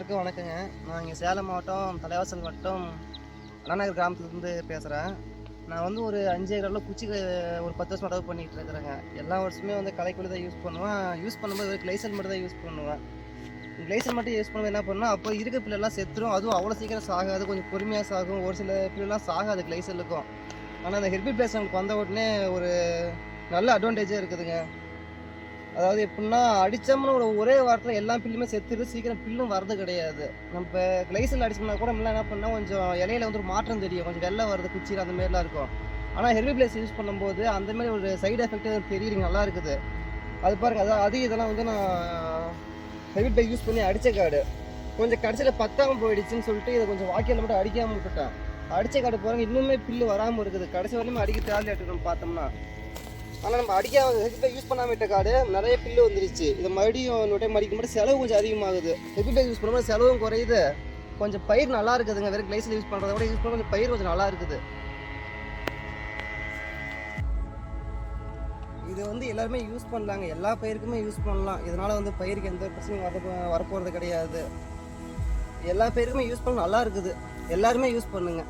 எல்லாருக்கும் வணக்கங்க. நான் இங்கே சேலம் மாவட்டம் தலைவாசல் வட்டம் அண்ணாநகர் கிராமத்துலேருந்து பேசுகிறேன். நான் வந்து ஒரு 5 ஏக்கரில் குச்சி ஒரு 10 வருஷம் நடவு பண்ணிகிட்டு இருக்கிறேங்க. எல்லா வருஷமே வந்து களைக்கொல்லி தான் யூஸ் பண்ணுவேன். யூஸ் பண்ணும்போது கிளைசல் மட்டும் தான் யூஸ் பண்ணுவேன். கிளைசல் மட்டும் யூஸ் பண்ணும்போது என்ன பண்ணால் அப்போ இருக்க பிள்ளைலாம் செத்துரும். அதுவும் அவ்வளோ சீக்கிரம் சாகாது, கொஞ்சம் பொறுமையாக சாகும். ஒரு சில பிள்ளைலாம் சாகாது கிளைசலுக்கும். ஆனால் அந்த ஹெர்பி பிளேஸ் நமக்கு வந்த உடனே ஒரு நல்ல அட்வான்டேஜாக இருக்குதுங்க. அதாவது எப்படின்னா அடித்தோம்னா ஒரே வாரத்தில் எல்லா பில்லுமே செத்துட்டு சீக்கிரம் பில்லும் வரது கிடையாது. நம்ம கிளைசல் அடிச்சோம்னா கூட நம்மளாம் என்ன பண்ணால் கொஞ்சம் இலையில வந்து ஒரு மாற்றம் தெரியும், கொஞ்சம் வெள்ளை வருது குச்சியில் அந்த மாதிரிலாம் இருக்கும். ஆனால் ஹெர்பி பிளேஸ் யூஸ் பண்ணும்போது அந்த மாதிரி ஒரு சைடு எஃபெக்ட் தெரியுது, நல்லா இருக்குது. அது பாருங்கள், அதாவது இதெல்லாம் வந்து நான் ஹெர்பி பிளேஸ் யூஸ் பண்ணி அடித்த காடு கொஞ்சம் கடைசியில் பத்தாமல் போயிடுச்சுன்னு சொல்லிட்டு இதை கொஞ்சம் வாக்கியில் மட்டும் அடிக்காமல் விட்டுட்டேன். அடித்த காடு பாருங்கள் இன்னுமே பில்லு வராமல் இருக்குது. கடைசி வரையும் அடிக்க தேவையாட்டு நம்ம பார்த்தோம்னா. ஆனால் நம்ம அடிக்காம ஹெர்பி யூஸ் பண்ணாமல் விட்ட காடு நிறைய பில்லு வந்துருச்சு. இதை மறுபடியும் இன்னொரு டைம் அடிக்கும் போது செலவு கொஞ்சம் அதிகமாகுது. ஹெர்பி யூஸ் பண்ணும்போது செலவும் குறையுது, கொஞ்சம் பயிர் நல்லா இருக்குதுங்க. வெறும் கிளைஸில் யூஸ் பண்ணுறத விட யூஸ் பண்ண கொஞ்சம் பயிர் கொஞ்சம் நல்லா இருக்குது. இது வந்து எல்லாருமே யூஸ் பண்ணலாங்க, எல்லா பயிருக்குமே யூஸ் பண்ணலாம். இதனால் வந்து பயிருக்கு எந்த பிரச்சனையும் வரப்போகிறது கிடையாது. எல்லா பயிருக்குமே யூஸ் பண்ண நல்லா இருக்குது. எல்லாருமே யூஸ் பண்ணுங்க.